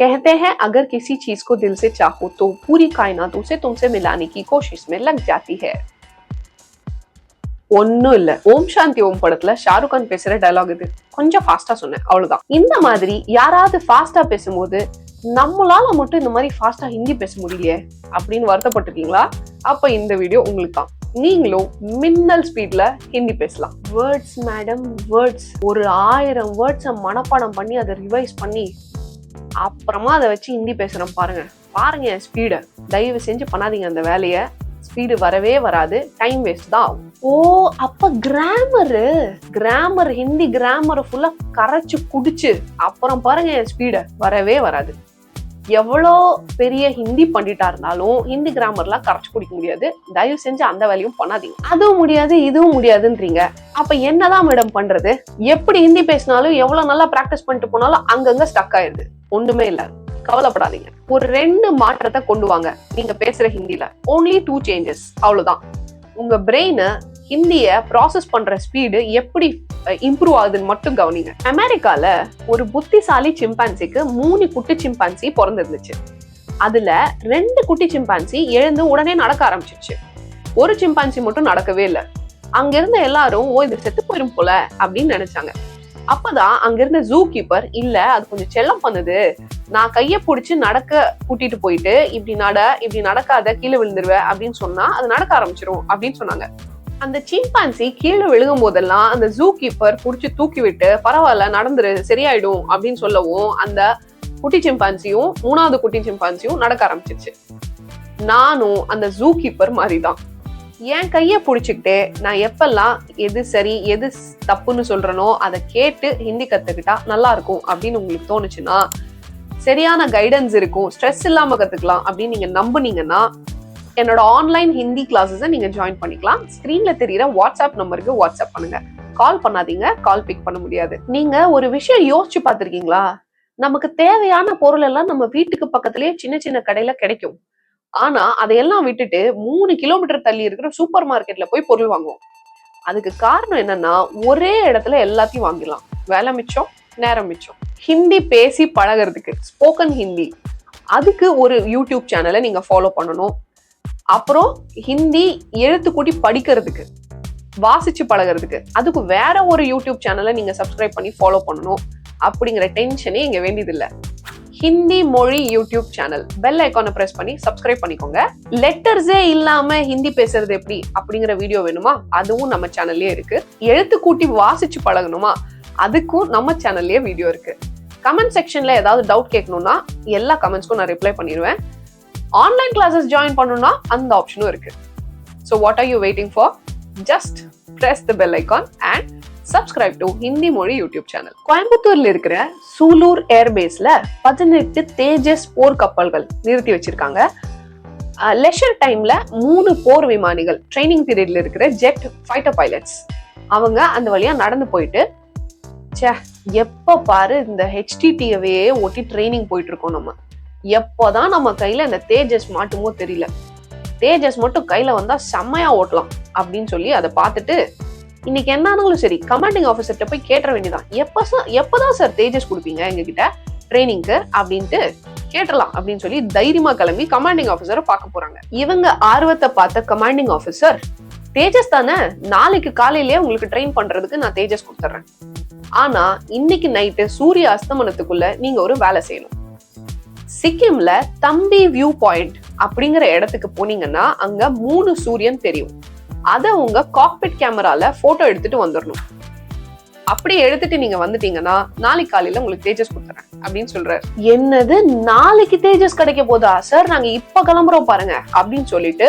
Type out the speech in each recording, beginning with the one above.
कहते हैं अगर किसी चीज को दिल से चाहो तो पूरी कायनात उसे तुमसे मिलाने की कोशिश में लग जाती है. ஒன்னும் இல்ல, ஓம் சாந்தி ஓம் படத்துல ஷாருக் கான் பேசுற டயலாக் இது. கொஞ்சம் ஃபாஸ்டா சொன்னேன், அவ்வளவுதான். இந்த மாதிரி யாராவது ஃபாஸ்டா பேசும்போது நம்மளால மட்டும் இந்த மாதிரி ஃபாஸ்டா ஹிந்தி பேச முடியலையே அப்படின்னு வருத்தப்பட்டிருக்கீங்களா? அப்ப இந்த வீடியோ உங்களுக்கு தான். நீங்களும் மின்னல் ஸ்பீட்ல ஹிந்தி பேசலாம். Words madam, words. ஒரு 1000 வேர்ட்ஸை மனப்பாடம் பண்ணி அதை ரிவைஸ் பண்ணி அப்புறமா அதை வச்சு ஹிந்தி பேசுறோம். பாருங்க என் ஸ்பீட. தயவு செஞ்சு பண்ணாதீங்க அந்த வேலைய. ஸ்பீடு வரவே வராது, டைம் வேஸ்ட் தான் ஆகும். ஓ, அப்ப கிராமர் ஹிந்தி கிராமரை ஃபுல்லா கரைச்சு குடிச்சு அப்புறம் பாருங்க என் ஸ்பீட. வரவே வராது. எவ்வளோ பெரிய ஹிந்தி பண்டிட்டா இருந்தாலும் ஹிந்தி கிராமர்லாம் கரைச்சு குடிக்க முடியாது. தயவு செஞ்சு அந்த வேலையும் பண்ணாதீங்க. அதுவும் முடியாது இதுவும் முடியாதுன்றீங்க. அப்ப என்னதான் மேடம் பண்றது? எப்படி ஹிந்தி பேசினாலும் எவ்வளவு நல்லா பிராக்டிஸ் பண்ணிட்டு போனாலும் அங்கங்க ஸ்டக் ஆயிடுது. ஒண்ணுமே இல்ல, கவலைப்படாதீங்க. ஒரு 2 மாற்றத்தை கொண்டு வாங்க நீங்க பேசுற ஹிந்தில. only 2 changes, அவ்வளவுதான். உங்க பிரெயினை ஹிந்திய ப்ராசஸ் பண்ற ஸ்பீடு எப்படி இம்ப்ரூவ் ஆகுதுன்னு மட்டும் கவனிங்க. அமெரிக்கால ஒரு புத்திசாலி சிம்பான்சிக்கு 3 குட்டி சிம்பான்சி பிறந்திருந்துச்சு. அதுல 2 குட்டி சிம்பான்சி எழுந்து உடனே நடக்க ஆரம்பிச்சிருச்சு. ஒரு சிம்பான்சி மட்டும் நடக்கவே இல்லை. அங்க இருந்த எல்லாரும் ஓ இது செத்து போயிரும் போல அப்படின்னு நினைச்சாங்க. அப்பதான் அங்க இருந்த ஜூ கீப்பர், இல்ல அது கொஞ்சம் செல்லம் பண்ணுது, நான் கைய பிடிச்சு நடக்க கூட்டிட்டு போயிட்டு இப்படி நடக்காத, கீழே விழுந்துருவ அப்படின்னு சொன்னா அது நடக்க ஆரம்பிச்சிரும் அப்படின்னு சொன்னாங்க. அந்த சிம்பான்சி கீழே விழுகும் போதெல்லாம் அந்த ஜூ கீப்பர் புடிச்சு தூக்கி விட்டு பரவாயில்ல நடந்துரு சரியாயிடும் அப்படின்னு சொல்லவும் அந்த குட்டி சிம்பான்சியும் 3வது குட்டி சிம்பான்சியும் நடக்க ஆரம்பிச்சிருச்சு. நானும் அந்த ஜூ கீப்பர் மாதிரிதான். என் கைய புடிச்சுக்கிட்டே நான் எப்பெல்லாம் எது சரி எது தப்புன்னு சொல்றனோ அதை கேட்டு ஹிந்தி கத்துக்கிட்டா நல்லா இருக்கும் அப்படின்னு உங்களுக்கு தோணுச்சுன்னா, சரியான கைடன்ஸ் இருக்கும், ஸ்ட்ரெஸ் இல்லாம கத்துக்கலாம் அப்படின்னு நீங்க நம்புனீங்கன்னா என்னோட ஆன்லைன் ஹிந்தி கிளாஸஸை நீங்க ஜாயின் பண்ணிக்கலாம். ஸ்கிரீன்ல தெரியுற வாட்ஸ்அப் நம்பருக்கு வாட்ஸ்அப் பண்ணுங்க. கால் பண்ணாதீங்க, கால் பிக் பண்ண முடியாது. நீங்க ஒரு விஷயம் யோசிச்சு பார்த்திருக்கீங்களா? நமக்கு தேவையான பொருள் எல்லாம் நம்ம வீட்டுக்கு பக்கத்துலயே சின்ன சின்ன கடையில கிடைக்கும். ஆனா அதையெல்லாம் விட்டுட்டு 3 கிலோமீட்டர் தள்ளி இருக்கிற சூப்பர் மார்க்கெட்ல போய் பொருள் வாங்குவோம். அதுக்கு காரணம் என்னன்னா, ஒரே இடத்துல எல்லாத்தையும் வாங்கிடலாம். வேலை மிச்சம், நேரம் மிச்சம். ஹிந்தி பேசி பழகிறதுக்கு ஸ்போக்கன் ஹிந்தி, அதுக்கு ஒரு யூடியூப் சேனலை நீங்க ஃபாலோ பண்ணணும். அப்புறம் ஹிந்தி எழுத்து கூட்டி படிக்கிறதுக்கு, வாசிச்சு பழகிறதுக்கு அதுக்கு வேற ஒரு யூடியூப் சேனலை நீங்க சப்ஸ்கிரைப் பண்ணி ஃபாலோ பண்ணணும். அப்படிங்கிற டென்ஷனே இங்க வேண்டியது இல்ல. ஹிந்தி மொழி யூடியூப் சேனல் பெல் ஐகானை பிரஸ் பண்ணி சப்ஸ்கிரைப் பண்ணிக்கோங்க. லெட்டர்ஸே இல்லாம ஹிந்தி பேசுறது எப்படி அப்படிங்கிற வீடியோ வேணுமா? அதுவும் நம்ம சேனல்லயே இருக்கு. எழுத்து கூட்டி வாசிச்சு பழகணுமா? அதுக்கும் நம்ம சேனல்லயே வீடியோ இருக்கு. கமெண்ட் செக்ஷன்ல ஏதாவது டவுட் கேட்கணும்னா எல்லா கமெண்ட்ஸ்க்கும் நான் ரிப்ளை பண்ணிடுவேன். ஆன்லைன் கிளாஸஸ் ஜாயின் பண்ணணும்னா அந்த ஆப்ஷனும் இருக்கு. So what are you waiting for? Just press the bell icon and subscribe to Hindi மொழி யூடியூப் சேனல். கோயம்புத்தூர்ல இருக்கிற சூலூர் ஏர்பேஸ்ல 18 தேஜஸ் போர் கப்பல்கள் நிறுத்தி வச்சிருக்காங்க. லெஷர் டைம்ல 3 போர் விமானிகள், ட்ரைனிங் பீரியட்ல இருக்கிற ஜெட் ஃபைட்டர் பைலட்ஸ், அவங்க அந்த வழியா நடந்து போயிட்டு, எப்ப பாரு இந்த HTTவே ஓட்டி ட்ரைனிங் போயிட்டு இருக்கோம். நம்ம எப்போதான் நம்ம கையில இந்த தேஜஸ் மாட்டுமோ தெரியல. தேஜஸ் மட்டும் கையில வந்தா செம்மையா ஓட்டலாம் அப்படின்னு சொல்லி அதை பார்த்துட்டு, இன்னைக்கு என்னானாலும் சரி கமாண்டிங் ஆஃபீஸர்கிட்ட போய் கேட்ட வேண்டியதான், எப்பதான் சார் தேஜஸ் கொடுப்பீங்க எங்க கிட்ட ட்ரைனிங்க்கு அப்படின்ட்டு கேட்டலாம் அப்படின்னு சொல்லி தைரியமா கிளம்பி கமாண்டிங் ஆஃபீஸரை பார்க்க போறாங்க. இவங்க ஆர்வத்தை பார்த்த கமாண்டிங் ஆஃபீஸர், தேஜஸ் தானே, நாளைக்கு காலையிலேயே உங்களுக்கு ட்ரெயின் பண்றதுக்கு நான் தேஜஸ் கொடுத்துட்றேன். ஆனா இன்னைக்கு நைட்டு சூரிய அஸ்தமனத்துக்குள்ள நீங்க ஒரு வேலை செய்யணும். சிக்கிம்ல தம்பி வியூ பாயிண்ட் அப்படிங்கிற இடத்துக்கு போனீங்கன்னா அங்க 3 சூரியன் தெரியும். அத உங்க காக்பிட் கேமரால போட்டோ எடுத்துட்டு வந்துடணும். அப்படி எடுத்துட்டு நீங்க வந்துட்டீங்கன்னா நாளைக்கு காலையில உங்களுக்கு தேஜஸ் கொடுத்துறேன் அப்படின்னு சொல்றாரு. என்னது, நாளைக்கு தேஜஸ் கிடைக்க போதா சார்? நாங்க இப்ப கிளம்புறோம் பாருங்க அப்படின்னு சொல்லிட்டு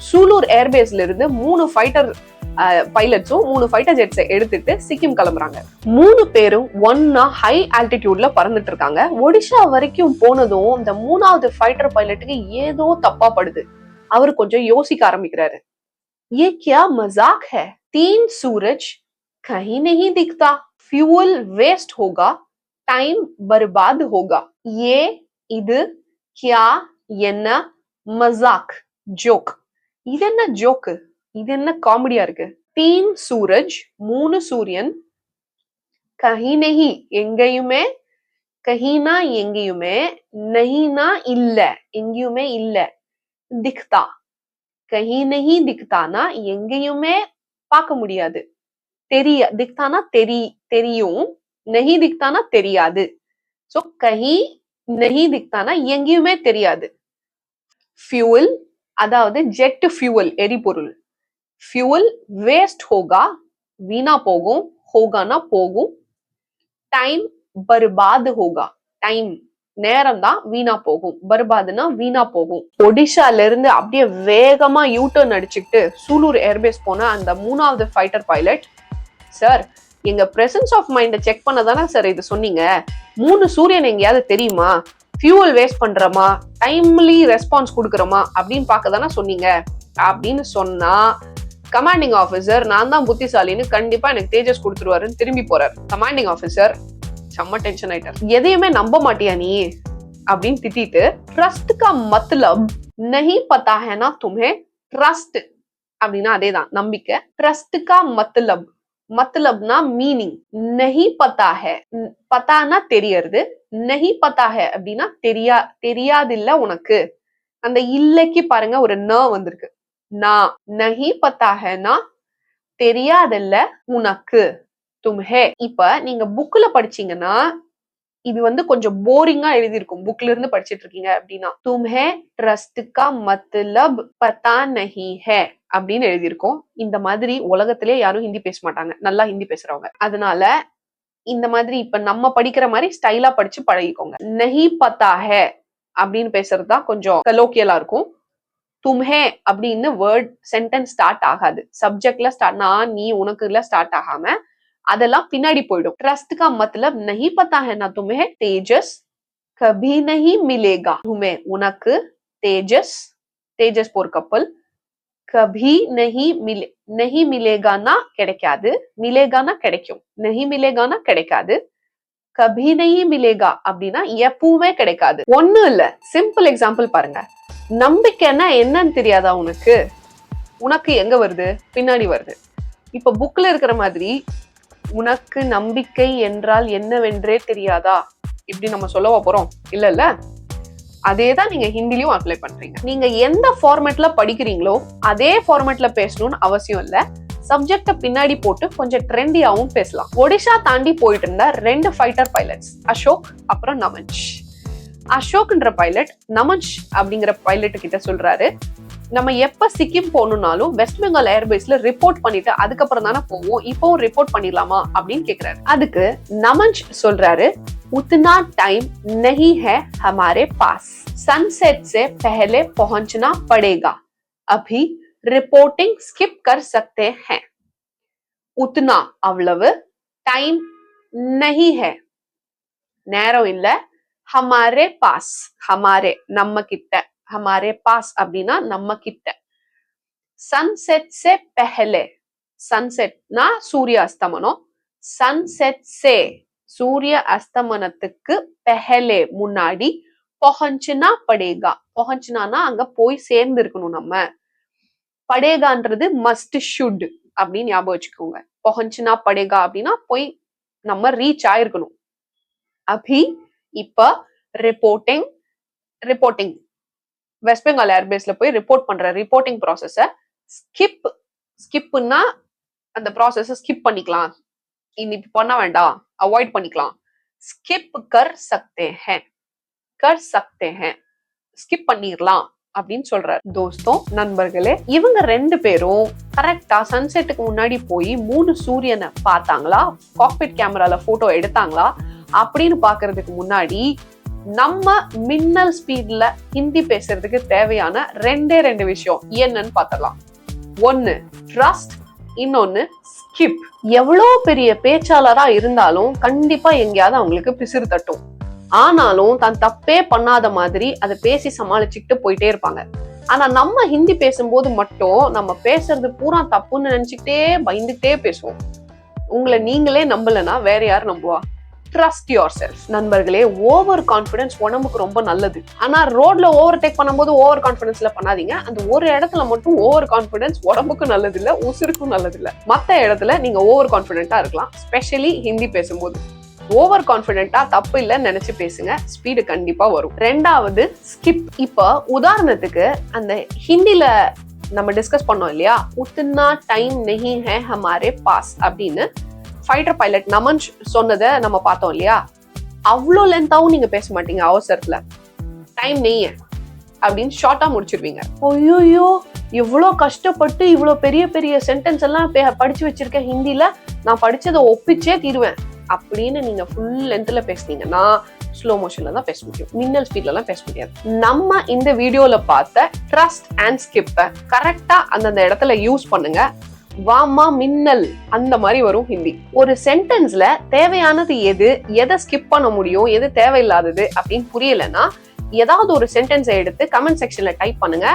சூலூர் ஏர்பேஸ்ல இருந்து 3 ஃபைட்டர் பைலட்ஸும் 3 ஃபைட்டர் ஜெட்ஸை எடுத்துட்டு சிக்கிம் கிளம்புறாங்க. 3 பேரும் ஒன்னா ஹை ஆல்டிடியூட்ல பறந்துட்டு இருக்காங்க. ஒடிஷா வரைக்கும் போனதும் இந்த 3வது ஃபைட்டர் பைலட்டுக்கு ஏதோ தப்பா படுது. அவரு கொஞ்சம் யோசிக்க ஆரம்பிக்கிறாரு. ये क्या मजाक है? 3 सूरज कहीं नहीं दिखता, फ्यूल वेस्ट होगा, टाइम बर्बाद होगा. ये இது क्या என்ன मजाक जोक? இது என்ன ஜோக்கு? இது என்ன காமெடியா இருக்கு? 3 சூரஜ் 3 சூரியன், கஹி நஹி எங்கேயுமே, கஹீனா எங்கேயுமே, நஹீனா இல்ல, எங்கேயுமே இல்ல. திக்தா, கஹீ நஹீ திக்தானா எங்கேயுமே பார்க்க முடியாது. திக்தானா தெரியும், நஹீ திக்தானா தெரியாது. சோ கஹீ நஹீ திக்தானா எங்கேயுமே தெரியாது. ஃபியூல், அதாவது ஜெட் ஃபியூல், எரிபொருள். ஃபியூல் வேஸ்ட் ஹோகா, வீணா போகும். ஹோகானா போகும். டைம் பர்பாத் ஹோகா, டைம் நேரம் தான் வீணா போகும். பர்பாத்னா வீணா போகும். ஒடிஷால இருந்து அப்படியே வேகமா யூட்டர்ன் அடிச்சுக்கிட்டு சூலூர் ஏர்பேஸ் போன அந்த 3வது ஃபைட்டர் பைலட், சார் எங்க பிரசன்ஸ் ஆஃப் மைண்ட செக் பண்ண தானே சார் இது சொன்னீங்க. 3 சூரியன் எங்கேயாவது தெரியுமா, ஃபியூவல் வேஸ்ட் பண்றோமா, டைம்லி ரெஸ்பான்ஸ் கொடுக்குறோமா அப்படின்னு பார்க்க தானே சொன்னீங்க அப்படின்னு சொன்னா, கமாண்டிங் ஆபீசர் நான் தான் புத்திசாலின்னு கண்டிப்பா எனக்கு தேஜஸ் கொடுத்துருவாருன்னு திரும்பி போறாரு. கமாண்டிங் ஆபீசர் செம்ம டென்ஷன் ஆயிட்டார். எதையுமே நம்ப மாட்டியா நீ அப்படின்னு திட்டிட்டு, ட்ரஸ்ட் கா மத்லப் நஹி பதா ஹை நா தும்ஹே. ட்ரஸ்ட் அப்படின்னா அதேதான் நம்பிக்கை. ட்ரஸ்ட் கா மத்லப், மத்லப்னா மீனிங். நஹி பதா ஹை, பதானா தெரியறது, நஹி பதா ஹை அப்படின்னா தெரியாது இல்ல உனக்கு. அந்த இல்லைக்கு பாருங்க ஒரு ந வந்திருக்கு. நான் நஹி பதா ஹைனா தெரியாதல்ல உனக்கு, தும்ஹே. இப்ப நீங்க புக்ல படிச்சீங்கன்னா இது வந்து கொஞ்சம் போரிங்கா எழுதியிருக்கும். புக்ல இருந்து படிச்சிட்டு இருக்கீங்க அப்படின்னா, தும்ஹே ட்ரஸ்ட் கா மத்லப் பதா நஹி ஹை அப்படின்னு எழுதியிருக்கோம். இந்த மாதிரி உலகத்திலே யாரும் ஹிந்தி பேச மாட்டாங்க, நல்லா ஹிந்தி பேசுறவங்க. அதனால இந்த மாதிரி இப்ப நம்ம படிக்கிற மாதிரி ஸ்டைலா படிச்சு பழகிக்கோங்க. நஹி பதா ஹை அப்படின்னு பேசுறது தான் கொஞ்சம் கலோக்கியலா இருக்கும். தும்ஹே அப்படின்னு வேர்ட் சென்டென்ஸ் ஸ்டார்ட் ஆகாது. சப்ஜெக்ட்ல ஸ்டார்ட், நான் நீ உனக்குல ஸ்டார்ட் ஆகாம அதெல்லாம் பின்னாடி போயிடும். ட்ரஸ்ட் கா மத்லப் நஹி பதா ஹை நா தும்ஹே தேஜஸ் கபி நஹி மிலேகா. தும்ஹே உனக்கு, தேஜஸ், தேஜஸ் போர் கப்பல். கபி நஹி மிலேகானா கிடைக்காது, மிலேகானா கிடைக்கும், நஹி மிலேகானா கிடைக்காது. கபி நஹி மிலேகா அப்படின்னா எப்பவுமே கிடைக்காது. ஒண்ணும் இல்ல, சிம்பிள் எக்ஸாம்பிள் பாருங்க. நம்பிக்கைன்னா என்னன்னு தெரியாதா உனக்கு, உனக்கு எங்க வருது, பின்னாடி வருது. இப்ப புக்ல இருக்கிற மாதிரி உனக்கு நம்பிக்கை என்றால் என்னவென்றே தெரியாதா இப்படி நம்ம சொல்லவா போறோம், இல்ல. அதேதான் நீங்க ஹிந்திலையும் அப்ளை பண்றீங்க. நீங்க எந்த ஃபார்மேட்ல படிக்கிறீங்களோ அதே ஃபார்மேட்ல பேசணும்னு அவசியம் இல்ல. சப்ஜெக்ட பின்னாடி போட்டு கொஞ்சம் ட்ரெண்டியாவும் பேசலாம். ஒடிஷா தாண்டி போயிட்டு இருந்த 2 ஃபைட்டர் பைலட்ஸ், அசோக் அப்புறம் நமஞ்ச். அசோக்ன்ற பைலட் நமஞ்ச் அப்படிங்கிற பைலட் கிட்ட சொல்றாரு, நம்ம எப்ப சிக்கிம் போகணும்னாலும் வெஸ்ட் பெங்கால் ஏர்பேஸ்ல ரிப்போர்ட் பண்ணிட்டு அதுக்கப்புறம் தானே போவோம், இப்பவும் ரிப்போர்ட் பண்ணிடலாமா அப்படின்னு கேக்குறாரு. அதுக்கு நமஞ்ச் சொல்றாரு, उतना टाइम नहीं है हमारे पास, सनसेट से पहले पहुंचना पड़ेगा, अभी रिपोर्टिंग स्किप कर सकते हैं. उतना अवलव, टाइम नहीं है நேரம் இல்ல, हमारे पास, हमारे நம்ம கிட்ட, हमारे पास அப்படின்னா நம்ம கிட்ட. सनसेट से पहले, सनसेटனா சூரிய அஸ்தமனம், सनसेट से சூரிய அஸ்தமனத்துக்கு பெஹலே முன்னாடி, பஹஞ்சனா படேகா, பஹஞ்சனானா அங்க போய் சேர்ந்து இருக்கணும் நம்ம. படேகான்றது மஸ்ட் ஷுட் அப்படின்னு ஞாபகம் வச்சுக்கோங்க. பஹஞ்சனா படேகா அப்படின்னா போய் நம்ம ரீச் ஆயிருக்கணும். அபி இப்ப ரிப்போர்ட்டிங் வெஸ்ட் பெங்கால் ஏர்பேஸ்ல போய் ரிப்போர்ட் பண்ற ரிப்போர்ட்டிங் ப்ராசஸ ஸ்கிப்னா அந்த ப்ராசஸ ஸ்கிப் பண்ணிக்கலாம், இன்னைக்கு பண்ண வேண்டாம், அவாய்ட் பண்ணிக்கலாம். ஸ்கிப் கர் சக்தே ஹேன், ஸ்கிப் பண்ணிரலாம் அப்படின்னு சொல்றாரு. தோஸ்தோ, நண்பர்களே, இவங்க 2 பேரும் கரெக்டா சன்செட்டுக்கு முன்னாடி போய் 3 சூரியனை பார்த்தாங்களா, காக்பிட் கேமரால போட்டோ எடுத்தாங்களா அப்படின்னு பாக்குறதுக்கு முன்னாடி நம்ம மின்னல் ஸ்பீட்ல ஹிந்தி பேசுறதுக்கு தேவையான 2 விஷயம் என்னன்னு பார்த்தலாம். 1 ட்ரஸ்ட், இன்னொன்னு ஸ்கிப். எவ்வளவு பெரிய பேச்சாளரா இருந்தாலும் கண்டிப்பா எங்கேயாவது அவங்களுக்கு பிசிறு தட்டும். ஆனாலும் தான் தப்பே பண்ணாத மாதிரி அதை பேசி சமாளிச்சுக்கிட்டு போயிட்டே இருப்பாங்க. ஆனா நம்ம ஹிந்தி பேசும்போது மட்டும் நம்ம பேசுறது பூரா தப்புன்னு நினைச்சுக்கிட்டே பயந்துகிட்டே பேசுவோம். உங்களை நீங்களே நம்பலன்னா வேற யார் நம்புவா? Trust yourself. நண்பர்களே, ஓவர் கான்பிடன்ஸ் உடம்புக்கு ரொம்ப நல்லது. ஆனா ரோட்ல ஓவர் டேக் பண்ணும்போது ஓவர் கான்பிடன்ஸ்ல பண்ணாதீங்க. அந்த ஒரு இடத்துல மட்டும் ஓவர் கான்பிடன்ஸ் உடம்புக்கு நல்லது இல்ல, உசுருக்கும் நல்லது இல்ல. மத்த இடத்துல நீங்க ஓவர் கான்பிடென்ட்டா இருக்கலாம், ஸ்பெஷலி ஹிந்தி பேசும்போது. ஓவர் கான்பிடென்ட்டா தப்பு இல்லைன்னு நினைச்சு பேசுங்க, ஸ்பீடு கண்டிப்பா வரும். ரெண்டாவது ஸ்கிப். இப்ப உதாரணத்துக்கு அந்த ஹிந்தில நம்ம டிஸ்கஸ் பண்ணோம் இல்லையா, உத்தனா டைம் நஹி ஹை ஹமாரே பாஸ் அப்படின்னு ஃபைட்டர் பைலட் நமன் சொன்னதை நம்ம பார்த்தோம் இல்லையா. அவ்வளோ லென்த்தாவும் நீங்க பேச மாட்டீங்க அவசரத்துல. டைம் நெய்ய அப்படின்னு ஷார்ட்டா முடிச்சிருவீங்க. ஐயோ இவ்வளோ கஷ்டப்பட்டு இவ்வளோ பெரிய பெரிய சென்டென்ஸ் எல்லாம் படிச்சு வச்சிருக்கேன் ஹிந்தில, நான் படிச்சதை ஒப்பிச்சே தீருவேன் அப்படின்னு நீங்க ஃபுல் லென்த்ல பேசுனீங்கன்னா ஸ்லோ மோஷன்ல தான் பேச முடியும், மின்னல் ஸ்பீட்ல எல்லாம் பேச முடியாது. நம்ம இந்த வீடியோல பார்த்த ட்ரஸ்ட் அண்ட் ஸ்கிப்பை கரெக்டா அந்தந்த இடத்துல யூஸ் பண்ணுங்க. வாமா மின்னல் அந்த மாதிரி வரும் ஹிந்தி. ஒரு சென்டென்ஸ்ல தேவையானது எது, எதை ஸ்கிப் பண்ண முடியும், எது தேவையில்லாதது அப்படின்னு புரியலன்னா ஏதாவது ஒரு சென்டென்ஸை எடுத்து கமெண்ட் செக்ஷன்ல டைப் பண்ணுங்க.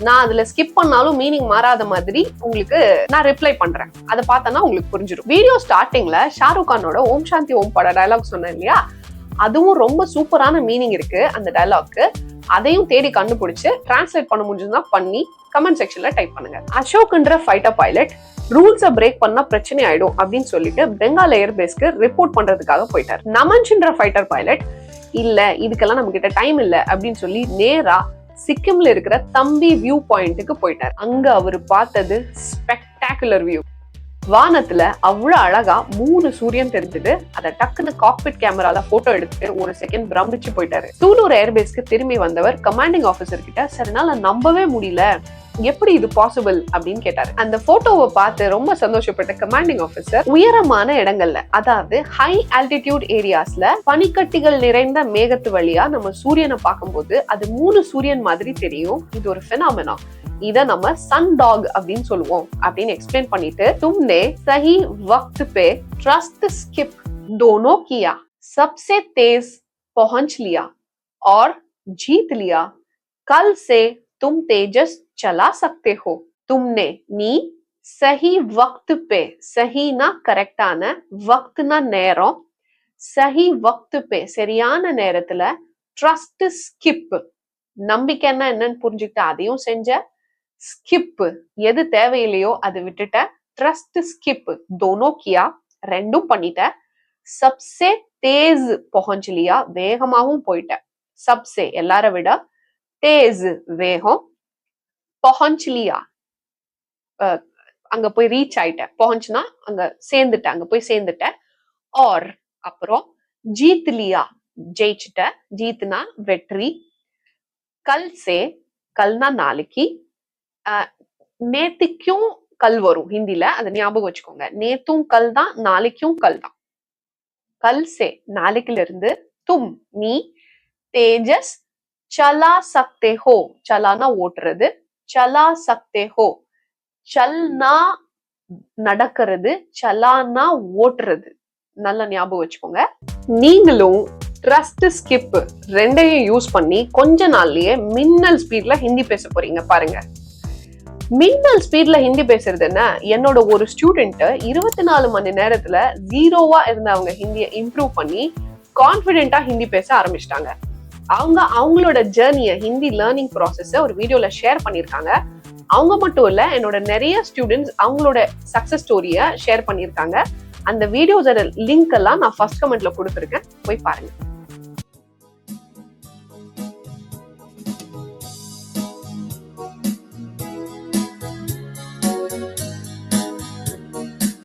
நான் அதுல ஸ்கிப் பண்ணாலும் மீனிங் மாறாத மாதிரி உங்களுக்கு நான் ரிப்ளை பண்றேன். அதை பார்த்தனா உங்களுக்கு புரிஞ்சிடும். வீடியோ ஸ்டார்டிங்ல ஷாருக் கானோட ஓம் சாந்தி ஓம் பட டயலாக் சொன்னேன் இல்லையா, அதுவும் ரொம்ப சூப்பரான மீனிங் இருக்கு அந்த டயலாக்கு. அதையும் தேடி கண்டுபிடிச்சு டிரான்ஸ்லேட் பண்ண முடிஞ்சதுன்னா பண்ணி கமெண்ட் செக்ஷன்ல டைப் பண்ணுங்க. அசோக்ன்ற ஃபைட்டர் பைலட் ரூல்ஸை பிரேக் பண்ணா பிரச்சனை ஆயிடும் அப்படின்னு சொல்லிட்டு பெங்கால் ஏர்பேஸ்க்கு ரிப்போர்ட் பண்றதுக்காக போயிட்டார். நமன்ன்ற ஃபைட்டர் பைலட் இல்ல இதுக்கெல்லாம் நம்ம கிட்ட டைம் இல்ல அப்படின்னு சொல்லி நேரா சிக்கிம்ல இருக்கிற தம்பி வியூ பாயிண்ட்டுக்கு போயிட்டார். அங்க அவரு பார்த்தது ஸ்பெக்டாகுலர் வியூ. வானத்துல அவ்வளவு அழகா 3 சூரியன் தெரிஞ்சது. அதை டக்குன்னு காக்பிட் கேமரால போட்டோ எடுத்துட்டு ஒரு செகண்ட் பிரமிச்சு போயிட்டாரு. சூலூர் ஏர்பேஸ்க்கு திரும்பி வந்தவர் கமாண்டிங் ஆபீசர் கிட்ட, சார் என்னால நம்பவே முடியல, எப்படி இது பாசிபிள் அப்படின்னு கேட்டாரு. அந்த போட்டோவை பார்த்து ரொம்ப சந்தோஷப்பட்ட கமாண்டிங் ஆபீசர் உயரமான இடங்கள்ல, அதாவது ஹை ஆல்டிடியூட் ஏரியாஸ்ல பனிக்கட்டிகள் நிறைந்த மேகத்து வழியா நம்ம சூரியனை பார்க்கும்போது அது 3 சூரியன் மாதிரி தெரியும். இது ஒரு பெனாமினா. இத நம்ம சன் டாக் அப்படின்னு சொல்லுவோம் அப்படின்னு எக்ஸ்பிளைன் பண்ணிட்டு, तुमने सही वक्त पे ट्रस्ट स्किप दोनों किया, सबसे तेज पहुंच लिया और जीत लिया, कल से तुम तेजस चला सकते हो, तुमने நீ सही वक्त पे, सही ना கரெக்டான, वक्त ना நேரம், सही वक्त पे சரியான நேரத்துல, ட்ரஸ்ட் ஸ்கிப் நம்பிக்கைன்னா என்னன்னு புரிஞ்சுக்கிட்டு அதையும் செஞ்ச, ஸ்கிப் எது தேவையில்லையோ அதை விட்டுட்ட, ட்ரஸ்ட் ஸ்கிப் दोनों किया ரெண்டும் பண்ணிட்ட, सबसे तेज पहुंच लिया வேகமாவும் போயிட்ட, सबसे எல்லார விட, तेज வேகம், पहुंच लिया அங்க போய் ரீச் ஆயிட்ட, பहुंचனா அங்க சேர்ந்துட்ட, அங்க போய் சேர்ந்துட்ட, और அப்புறம் जीत लिया ஜெயிச்சிட்ட, ஜீத்னா வெற்றி, कल से கல்னா நாளைக்கு, நேத்திக்கும் கல் வரும் ஹிந்தில, அதை ஞாபகம் வச்சுக்கோங்க. நேத்தும் கல் தான், நாளைக்கும் கல் தான். கல் சே நாளைக்குல இருந்து, தும் நீ, தேஜஸ் சலா சக்தே ஹோ, சலானா ஓட்டுறது, சலா சக்தே ஹோ சல்னா நடக்கிறது, சலானா ஓட்டுறது. நல்லா ஞாபகம் வச்சுக்கோங்க. நீங்களும் ட்ரஸ்ட் ஸ்கிப் ரெண்டையும் யூஸ் பண்ணி கொஞ்ச நாள்லயே மின்னல் ஸ்பீட்ல ஹிந்தி பேச போறீங்க பாருங்க. மின்னல் ஸ்பீட்ல ஹிந்தி பேசுறது என்ன, என்னோட ஒரு ஸ்டூடெண்ட் 24 மணி நேரத்துல 0வா இருந்தவங்க ஹிந்தியை இம்ப்ரூவ் பண்ணி கான்பிடென்ட்டா ஹிந்தி பேச ஆரம்பிச்சிட்டாங்க. அவங்களோட ஜேர்னியை, ஹிந்தி லேர்னிங் ப்ராசஸ ஒரு வீடியோல ஷேர் பண்ணிருக்காங்க. அவங்க மட்டும் இல்ல, என்னோட நிறைய ஸ்டூடெண்ட்ஸ் அவங்களோட சக்சஸ் ஸ்டோரிய ஷேர் பண்ணிருக்காங்க. அந்த வீடியோஸோட லிங்க் எல்லாம் நான் ஃபர்ஸ்ட் கமெண்ட்ல கொடுத்துருக்கேன், போய் பாருங்க.